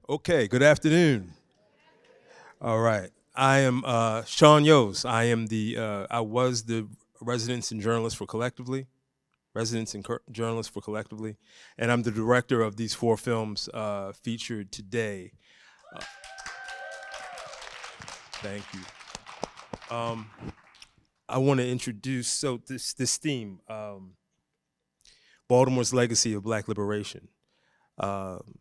Okay, good afternoon. All right. I am Sean Yoes. I was the residence and journalist for Collectively, journalist for Collectively, and I'm the director of these four films featured today. Uh, Thank you. Um, I want to introduce this theme, Baltimore's legacy of Black liberation. Um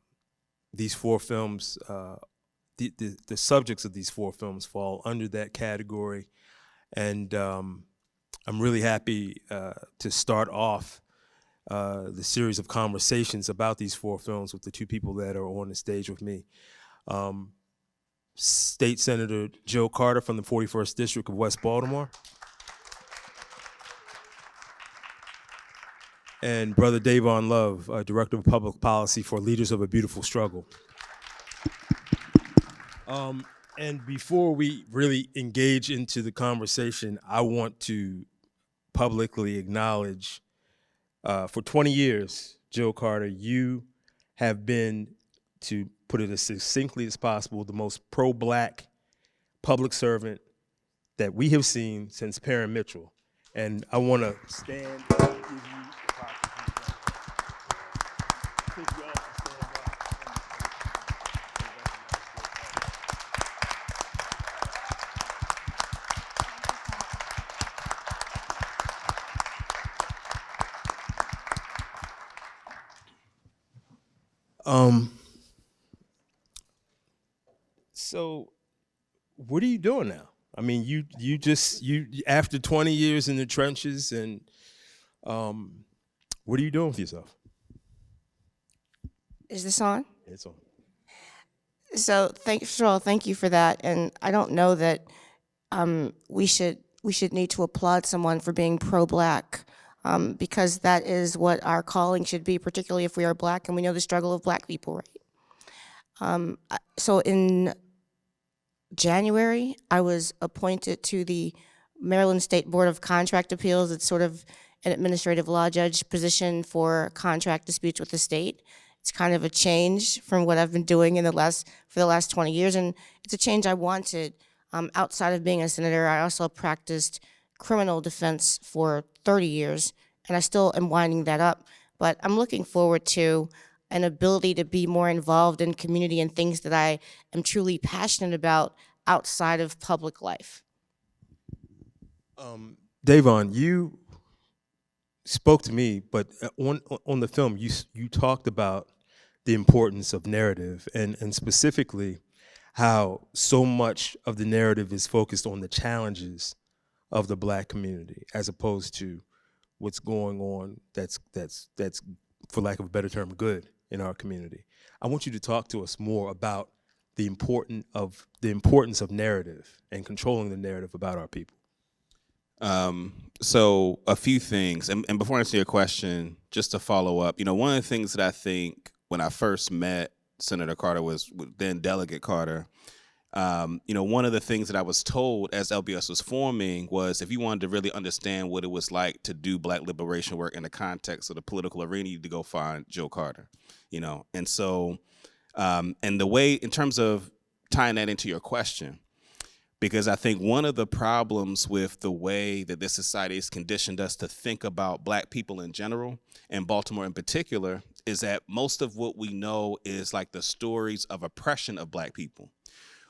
these four films, the subjects of these four films fall under that category, and I'm really happy to start off the series of conversations about these four films with the two people that are on the stage with me. Um, State Senator Joe Carter from the 41st District of West Baltimore, and Brother Dayvon Love, Director of Public Policy for Leaders of a Beautiful Struggle. Um, and before we really engage into the conversation, I want to publicly acknowledge for 20 years, Joe Carter, you have been, to put it as succinctly as possible, the most pro-Black public servant that we have seen since Perrin Mitchell. And I want to stand and give you a clap. Thank you all for standing up. So what are you doing now? I mean, you after 20 years in the trenches, and what are you doing with yourself? Is this on? It's on. So first of all, thank you for that. And I don't know that we should need to applaud someone for being pro-Black, because that is what our calling should be, particularly if we are Black and we know the struggle of Black people, right? So in January, I was appointed to the Maryland State Board of Contract Appeals. It's sort of an administrative law judge position for contract disputes with the state. It's kind of a change from what I've been doing for the last 20 years, and it's a change I wanted. Outside of being a senator, I also practiced criminal defense for 30 years, and I still am winding that up. But I'm looking forward to an ability to be more involved in community and things that I am truly passionate about outside of public life. Dayvon, you spoke to me, but on the film, you talked about the importance of narrative, and specifically how so much of the narrative is focused on the challenges of the Black community as opposed to what's going on that's for lack of a better term good in our community. I want you to talk to us more about the importance of narrative and controlling the narrative about our people. So a few things, and before I answer your question, just to follow up, one of the things that I think when I first met Senator Carter was then Delegate Carter. One of the things that I was told as LBS was forming was if you wanted to really understand what it was like to do Black liberation work in the context of the political arena, you need to go find Joe Carter, And so, and the way, in terms of tying that into your question, because I think one of the problems with the way that this society has conditioned us to think about Black people in general, and Baltimore in particular, is that most of what we know is like the stories of oppression of Black people,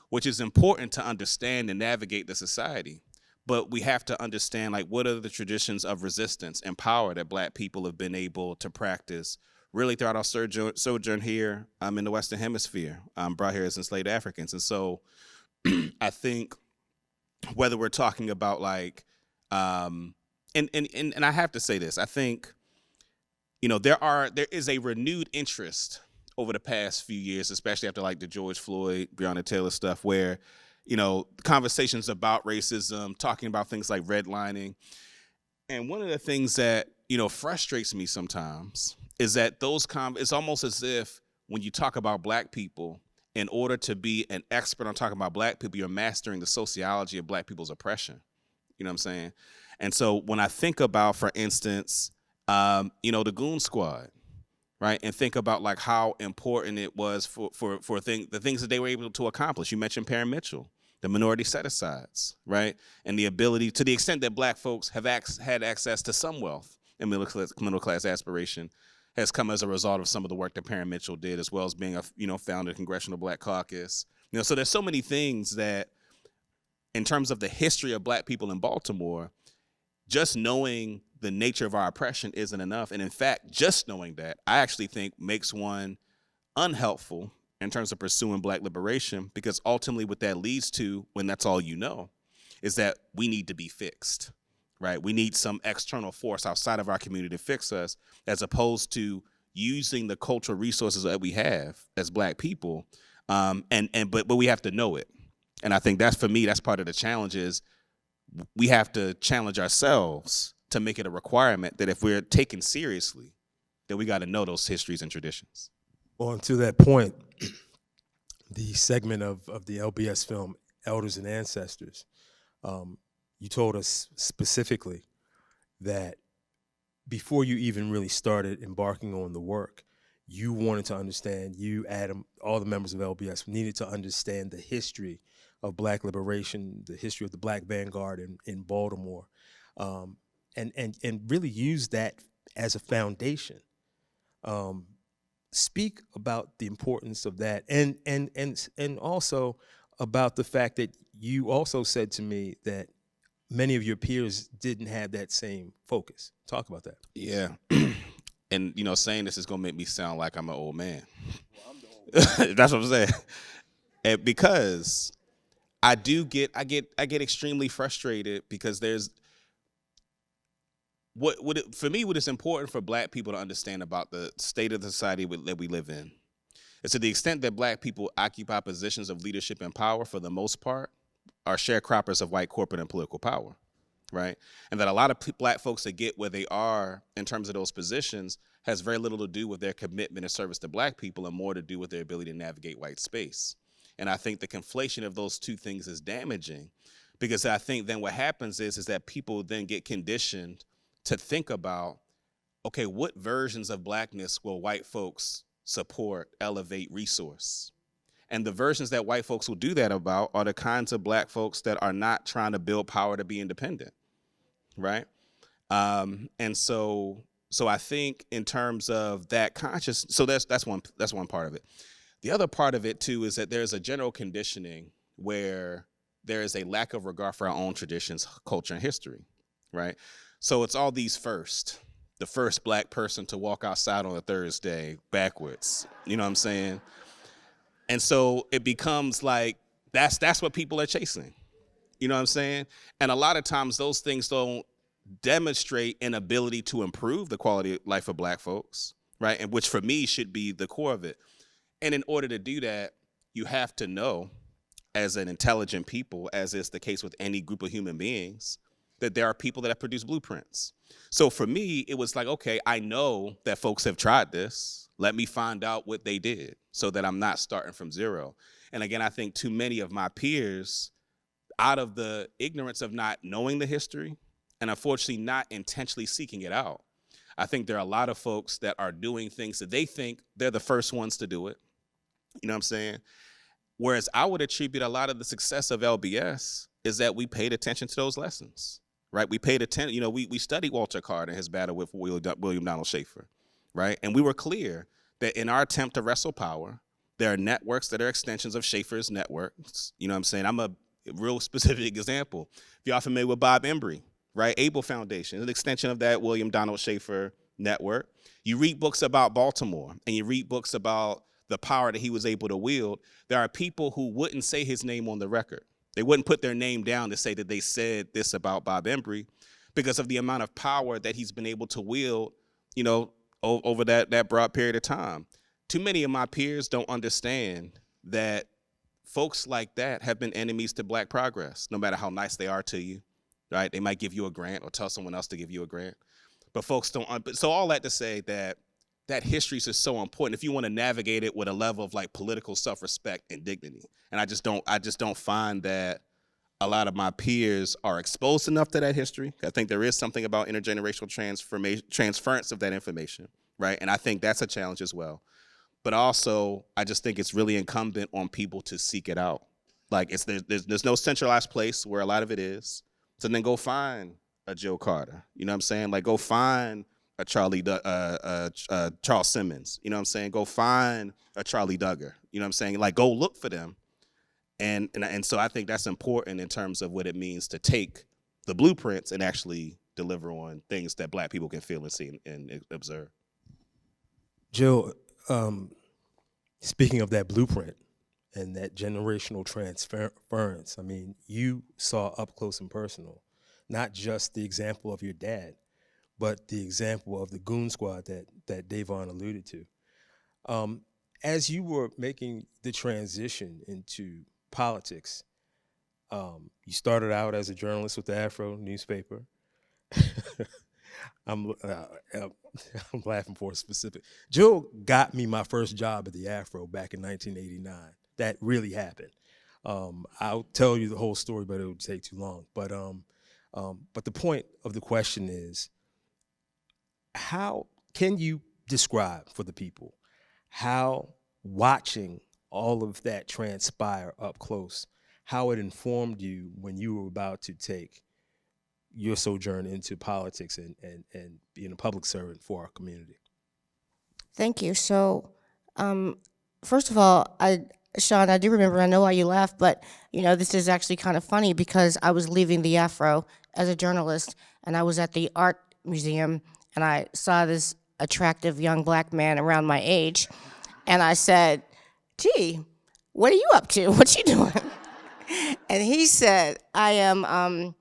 which is important to understand and navigate the society. But we have to understand, like, what are the traditions of resistance and power that Black people have been able to practice really throughout our sojourn here in the Western Hemisphere, brought here as enslaved Africans. And so I think whether we're talking about like, and I have to say this, I think, there is a renewed interest over the past few years, especially after like the George Floyd, Breonna Taylor stuff, where, conversations about racism, talking about things like redlining. And one of the things that, frustrates me sometimes is that it's almost as if when you talk about Black people, in order to be an expert on talking about Black people, you're mastering the sociology of Black people's oppression. You know what I'm saying? And so when I think about, for instance, the Goon Squad, right? And think about like how important it was for the things that they were able to accomplish. You mentioned Parent Mitchell, the minority set-asides, right? And the ability, to the extent that Black folks have had access to some wealth and middle class aspiration, has come as a result of some of the work that Parent Mitchell did, as well as being a founder of Congressional Black Caucus. So there's so many things that, in terms of the history of Black people in Baltimore, just knowing the nature of our oppression isn't enough. And in fact, just knowing that, I actually think makes one unhelpful in terms of pursuing Black liberation, because ultimately what that leads to, when that's all you know, is that we need to be fixed, right? We need some external force outside of our community to fix us, as opposed to using the cultural resources that we have as Black people, but we have to know it. And I think that's, for me, that's part of the challenge, is we have to challenge ourselves to make it a requirement that if we're taken seriously, that we got to know those histories and traditions. Well, and to that point, the segment of the LBS film, Elders and Ancestors, you told us specifically that before you even really started embarking on the work, you wanted to understand, you, Adam, all the members of LBS needed to understand the history of Black liberation, the history of the Black vanguard in Baltimore, and really use that as a foundation. Speak about the importance of that, and also about the fact that you also said to me that many of your peers didn't have that same focus. Talk about that. Yeah. And, saying this is going to make me sound like I'm an old man. Well, I'm the old man. That's what I'm saying. And because I get extremely frustrated, because there's for me, what is important for Black people to understand about the state of the society that we live in is, to the extent that Black people occupy positions of leadership and power, for the most part, are sharecroppers of white corporate and political power, right? And that a lot of Black folks that get where they are in terms of those positions has very little to do with their commitment and service to Black people, and more to do with their ability to navigate white space. And I think the conflation of those two things is damaging, because I think then what happens is that people then get conditioned to think about, okay, what versions of Blackness will white folks support, elevate, resource? And the versions that white folks will do that about are the kinds of Black folks that are not trying to build power to be independent, right? And so I think in terms of that conscious, so that's one part of it. The other part of it too is that there's a general conditioning where there is a lack of regard for our own traditions, culture, and history, right? So it's all these first. The first Black person to walk outside on a Thursday backwards, you know what I'm saying? And so it becomes like that's what people are chasing, you know what I'm saying? And a lot of times those things don't demonstrate an ability to improve the quality of life of Black folks, right? And which for me should be the core of it. And in order to do that, you have to know, as an intelligent people, as is the case with any group of human beings, that there are people that have produced blueprints. So for me, it was like, okay, I know that folks have tried this. Let me find out what they did so that I'm not starting from zero. And again, I think too many of my peers, out of the ignorance of not knowing the history, and unfortunately not intentionally seeking it out, I think there are a lot of folks that are doing things that they think they're the first ones to do it. You know what I'm saying? Whereas I would attribute a lot of the success of LBS is that we paid attention to those lessons, right? We paid attention, we studied Walter Carter and his battle with William Donald Schaefer, right? And we were clear that in our attempt to wrestle power, there are networks that are extensions of Schaefer's networks. You know what I'm saying? I'm a real specific example. If y'all familiar with Bob Embry, right? Able Foundation, an extension of that William Donald Schaefer network. You read books about Baltimore, and you read books about the power that he was able to wield. There are people who wouldn't say his name on the record. They wouldn't put their name down to say that they said this about Bob Embry, because of the amount of power that he's been able to wield, over that broad period of time. Too many of my peers don't understand that folks like that have been enemies to Black progress, no matter how nice they are to you, right? They might give you a grant or tell someone else to give you a grant, but folks don't. So all that to say that history is so important if you want to navigate it with a level of like political self-respect and dignity. And I just don't find that a lot of my peers are exposed enough to that history. I think there is something about intergenerational transference of that information, right? And I think that's a challenge as well. But also, I just think it's really incumbent on people to seek it out. Like, there's no centralized place where a lot of it is. So then go find a Joe Carter. You know what I'm saying? Like, go find a Charles Simmons. You know what I'm saying? Go find a Charlie Duggar. You know what I'm saying? Like, go look for them. And so I think that's important in terms of what it means to take the blueprints and actually deliver on things that Black people can feel and see and observe. Joe, speaking of that blueprint and that generational transference, I mean, you saw up close and personal, not just the example of your dad, but the example of the goon squad that Dayvon alluded to. As you were making the transition into politics, you started out as a journalist with the Afro newspaper. I'm laughing for a specific. Joe got me my first job at the Afro back in 1989. That really happened. I'll tell you the whole story, but it would take too long. But the point of the question is, how can you describe for the people how watching all of that transpire up close, how it informed you when you were about to take your sojourn into politics and being a public servant for our community? Thank you. So, first of all, Sean, I do remember, I know why you laughed, but this is actually kind of funny because I was leaving the Afro as a journalist, and I was at the art museum, and I saw this attractive young Black man around my age, and I said, "Gee, what are you up to? What you doing?" And he said, "I am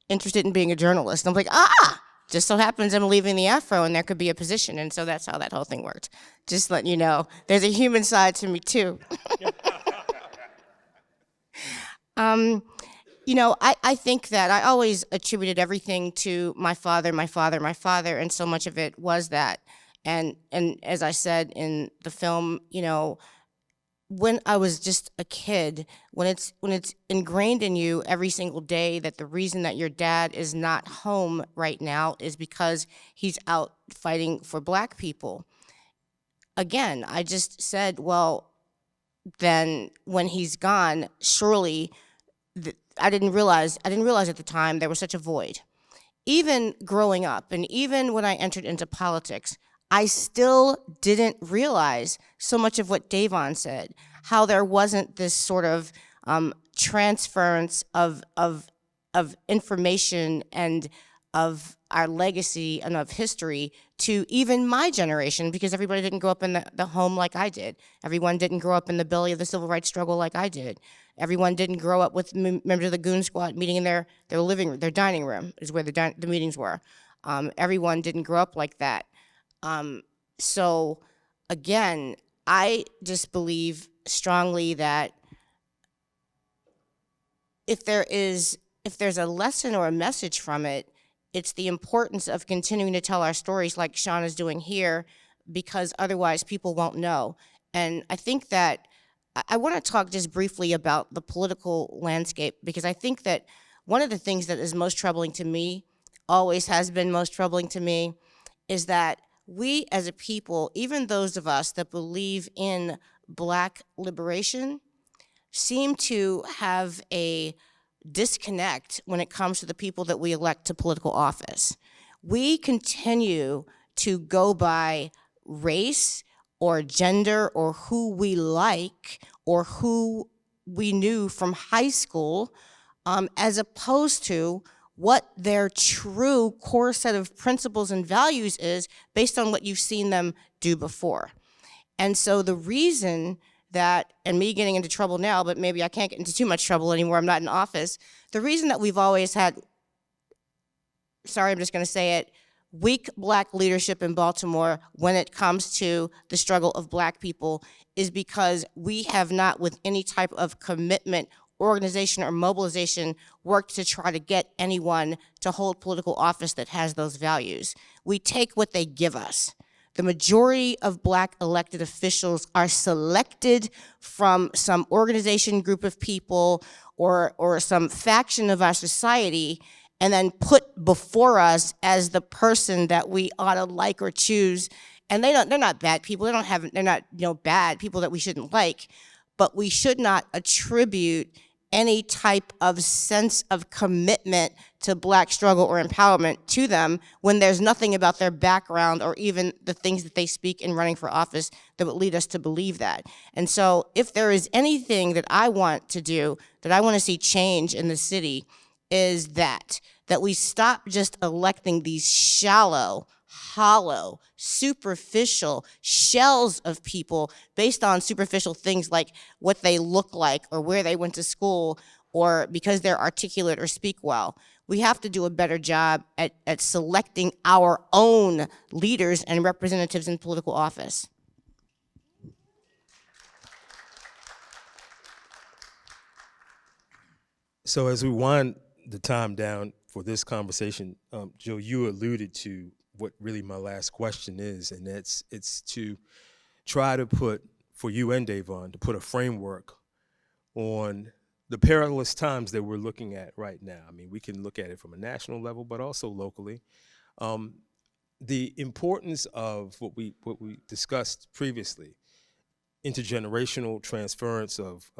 interested in being a journalist." I'm like, just so happens I'm leaving the Afro and there could be a position. And so that's how that whole thing worked. Just letting you know, there's a human side to me too. I think that I always attributed everything to my father, and so much of it was that. And as I said in the film, when I was just a kid, when it's ingrained in you every single day that the reason that your dad is not home right now is because he's out fighting for Black people. Again, I just said, well, then when he's gone, surely I didn't realize at the time there was such a void. Even growing up, and even when I entered into politics, I still didn't realize so much of what Dayvon said, how there wasn't this sort of transference of information and of our legacy and of history to even my generation, because everybody didn't grow up in the home like I did. Everyone didn't grow up in the belly of the civil rights struggle like I did. Everyone didn't grow up with members of the goon squad meeting in their living room, their dining room is where the meetings were. Everyone didn't grow up like that. So again, I just believe strongly that if there's a lesson or a message from it, it's the importance of continuing to tell our stories like Sean is doing here, because otherwise people won't know. And I think that I want to talk just briefly about the political landscape, because I think that one of the things that is most troubling to me, always has been most troubling to me, is that we as a people, even those of us that believe in Black liberation, seem to have a disconnect when it comes to the people that we elect to political office. We continue to go by race or gender or who we like or who we knew from high school, as opposed to what their true core set of principles and values is based on what you've seen them do before. And so the reason that, and me getting into trouble now, but maybe I can't get into too much trouble anymore, I'm not in office, the reason that we've always had, sorry, I'm just gonna say it, weak Black leadership in Baltimore when it comes to the struggle of Black people is because we have not, with any type of commitment, organization, or mobilization, worked to try to get anyone to hold political office that has those values. We take what they give us. The majority of Black elected officials are selected from some organization, group of people, or some faction of our society, and then put before us as the person that we ought to like or choose And they're not bad people. They're not, bad people that we shouldn't like, but we should not attribute any type of sense of commitment to Black struggle or empowerment to them when there's nothing about their background or even the things that they speak in running for office that would lead us to believe that. And so if there is anything that I want to do, that I want to see change in the city, is that we stop just electing these shallow, hollow, superficial shells of people based on superficial things like what they look like or where they went to school or because they're articulate or speak well. We have to do a better job at selecting our own leaders and representatives in political office. So as we wind the time down for this conversation, Joe, you alluded to what really my last question is, and it's to try to put, for you and Dayvon, to put a framework on the perilous times that we're looking at right now. I mean, we can look at it from a national level, but also locally. The importance of what we discussed previously, intergenerational transference of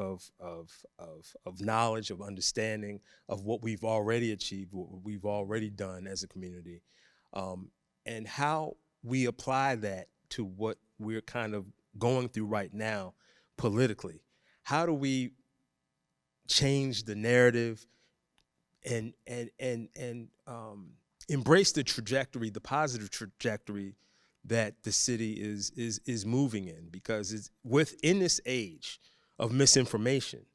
knowledge, of understanding of what we've already achieved, what we've already done as a community, and how we apply that to what we're kind of going through right now politically. How do we change the narrative and embrace the trajectory, the positive trajectory that the city is moving in? Because it's within this age of misinformation,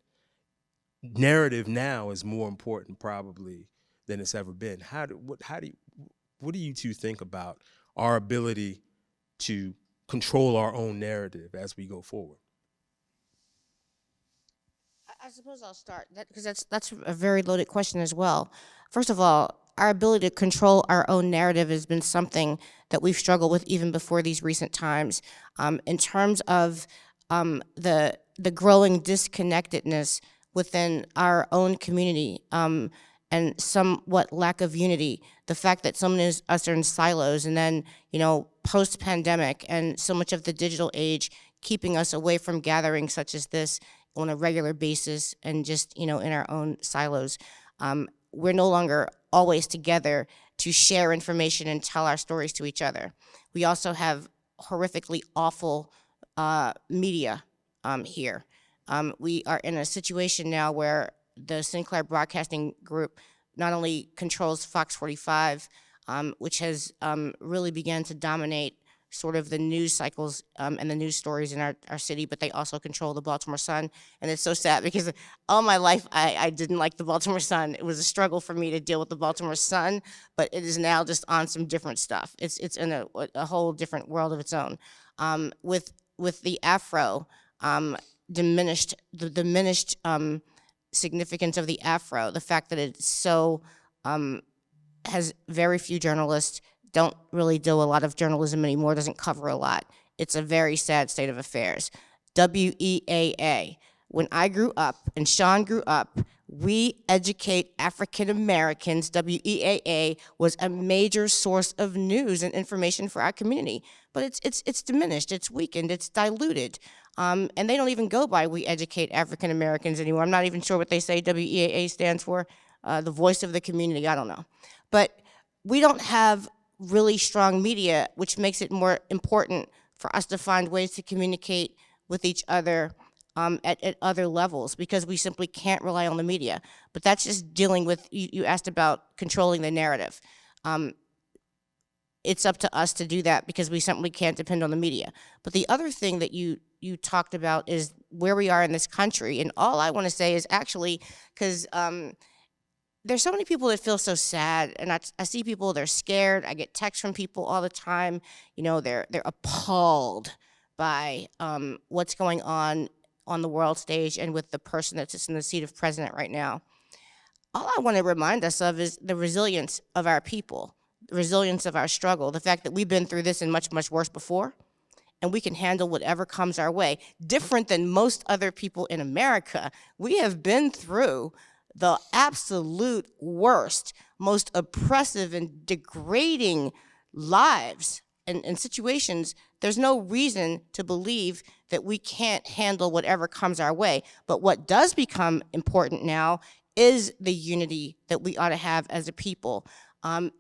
narrative now is more important probably than it's ever been. What do you two think about our ability to control our own narrative as we go forward? I suppose I'll start because that's a very loaded question as well. First of all, our ability to control our own narrative has been something that we've struggled with even before these recent times. In terms of the growing disconnectedness within our own community and somewhat lack of unity, the fact that so many of us are in silos, and then post-pandemic and so much of the digital age keeping us away from gatherings such as this on a regular basis and just in our own silos. We're no longer always together to share information and tell our stories to each other. We also have horrifically awful media here. We are in a situation now where the Sinclair Broadcasting Group not only controls Fox 45, which has really began to dominate sort of the news cycles and the news stories in our city, but they also control the Baltimore Sun. And it's so sad because all my life I didn't like the Baltimore Sun. It was a struggle for me to deal with the Baltimore Sun, but it is now just on some different stuff. It's in a whole different world of its own. With the Afro, diminished significance of the Afro, the fact that it's so has very few journalists, don't really do a lot of journalism anymore, doesn't cover a lot. It's a very sad state of affairs. WEAA, when I grew up and Sean grew up, we educate African Americans. WEAA was a major source of news and information for our community, but it's diminished, it's weakened, it's diluted. And they don't even go by We Educate African Americans anymore. I'm not even sure what they say WEAA stands for, the voice of the community, I don't know. But we don't have really strong media, which makes it more important for us to find ways to communicate with each other at other levels, because we simply can't rely on the media. But that's just dealing with, you asked about controlling the narrative. It's up to us to do that because we simply can't depend on the media. But the other thing that you talked about is where we are in this country. And all I want to say is actually, because there's so many people that feel so sad, and I see people, they're scared. I get texts from people all the time. They're appalled by what's going on the world stage and with the person that's just in the seat of president right now. All I want to remind us of is the resilience of our people, the resilience of our struggle, the fact that we've been through this and much, much worse before, and we can handle whatever comes our way. Different than most other people in America, we have been through the absolute worst, most oppressive and degrading lives in situations, there's no reason to believe that we can't handle whatever comes our way. But what does become important now is the unity that we ought to have as a people, and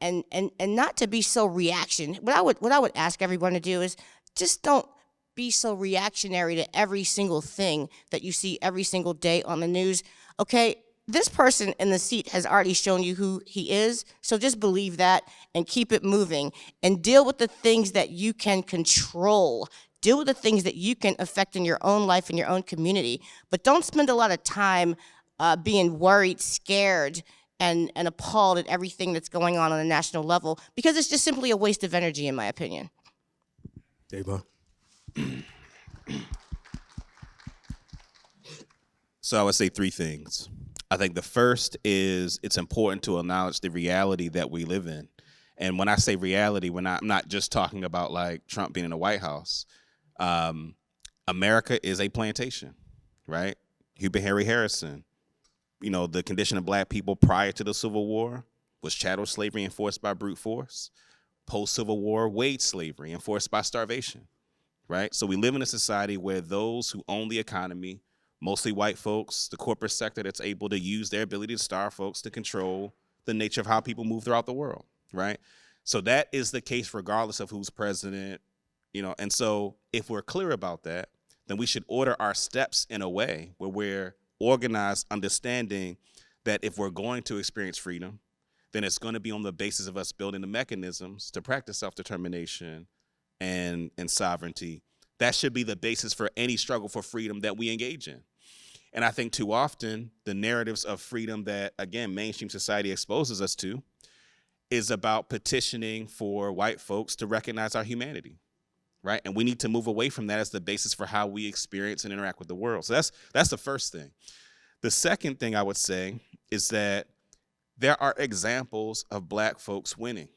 not to be so reaction. What I would ask everyone to do is just don't be so reactionary to every single thing that you see every single day on the news. Okay, this person in the seat has already shown you who he is, so just believe that and keep it moving and deal with the things that you can control. Deal with the things that you can affect in your own life and your own community, but don't spend a lot of time being worried, scared, and appalled at everything that's going on a national level, because it's just simply a waste of energy, in my opinion. Dayvon. So I would say three things. I think the first is it's important to acknowledge the reality that we live in. And when I say reality, I'm not just talking about like Trump being in the White House. America is a plantation, right? Hubert Harry Harrison, the condition of black people prior to the Civil War was chattel slavery enforced by brute force. Post-Civil War, wage slavery enforced by starvation, right? So we live in a society where those who own the economy, mostly white folks, the corporate sector that's able to use their ability to starve folks to control the nature of how people move throughout the world, right? So that is the case regardless of who's president, and so if we're clear about that, then we should order our steps in a way where we're organized, understanding that if we're going to experience freedom, then it's going to be on the basis of us building the mechanisms to practice self-determination and sovereignty. That should be the basis for any struggle for freedom that we engage in. And I think too often the narratives of freedom that, again, mainstream society exposes us to is about petitioning for white folks to recognize our humanity, right? And we need to move away from that as the basis for how we experience and interact with the world. So that's the first thing. The second thing I would say is that there are examples of black folks winning,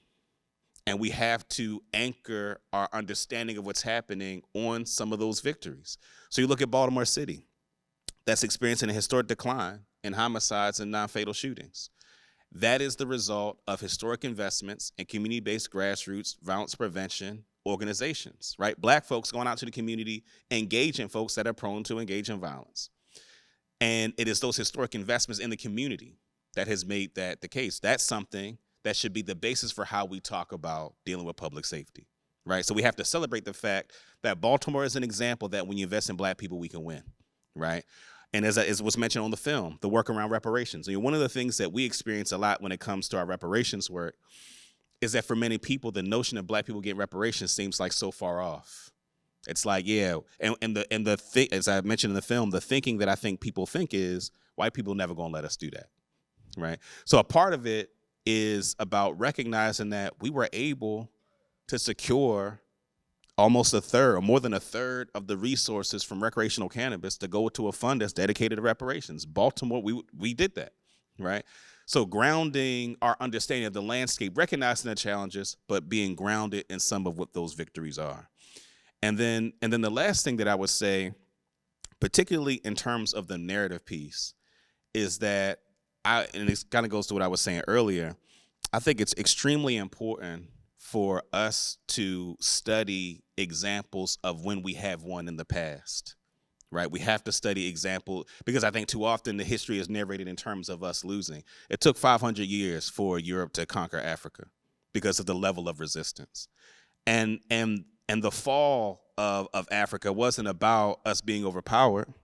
and we have to anchor our understanding of what's happening on some of those victories. So you look at Baltimore City, that's experiencing a historic decline in homicides and non-fatal shootings. That is the result of historic investments in community-based grassroots violence prevention organizations, right? Black folks going out to the community, engaging folks that are prone to engage in violence. And it is those historic investments in the community that has made that the case. That's something that should be the basis for how we talk about dealing with public safety, right? So we have to celebrate the fact that Baltimore is an example that when you invest in black people, we can win, right? And as was mentioned on the film, the work around reparations. One of the things that we experience a lot when it comes to our reparations work is that for many people, the notion of black people getting reparations seems like so far off. It's like, yeah, and the thing, as I mentioned in the film, the thinking that I think people think is white people never gonna let us do that, right? So a part of it is about recognizing that we were able to secure almost a third or more than a third of the resources from recreational cannabis to go to a fund that's dedicated to reparations. Baltimore, we did that, right? So grounding our understanding of the landscape, recognizing the challenges, but being grounded in some of what those victories are. And then the last thing that I would say, particularly in terms of the narrative piece, is that and it kind of goes to what I was saying earlier, I think it's extremely important for us to study examples of when we have won in the past, right? We have to study examples because I think too often the history is narrated in terms of us losing. It took 500 years for Europe to conquer Africa because of the level of resistance. And the fall of Africa wasn't about us being overpowered.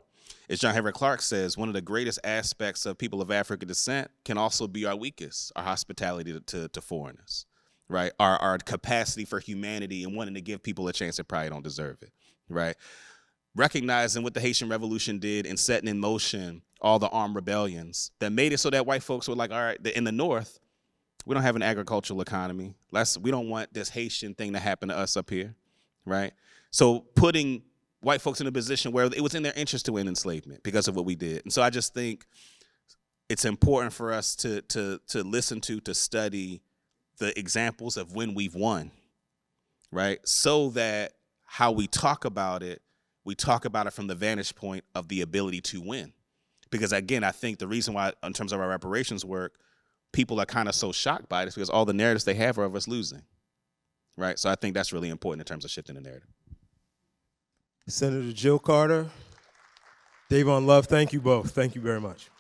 As John Henrik Clarke says, one of the greatest aspects of people of African descent can also be our weakest, our hospitality to foreigners, right? Our capacity for humanity and wanting to give people a chance that probably don't deserve it, right? Recognizing what the Haitian Revolution did and setting in motion all the armed rebellions that made it so that white folks were like, all right, in the North, we don't have an agricultural economy. We don't want this Haitian thing to happen to us up here, right? So putting white folks in a position where it was in their interest to end enslavement because of what we did. And so I just think it's important for us to listen to study the examples of when we've won, right? So that how we talk about it from the vantage point of the ability to win. Because again, I think the reason why, in terms of our reparations work, people are kind of so shocked by it is because all the narratives they have are of us losing, right? So I think that's really important in terms of shifting the narrative. Senator Jill Carter, Dayvon Love, thank you both. Thank you very much.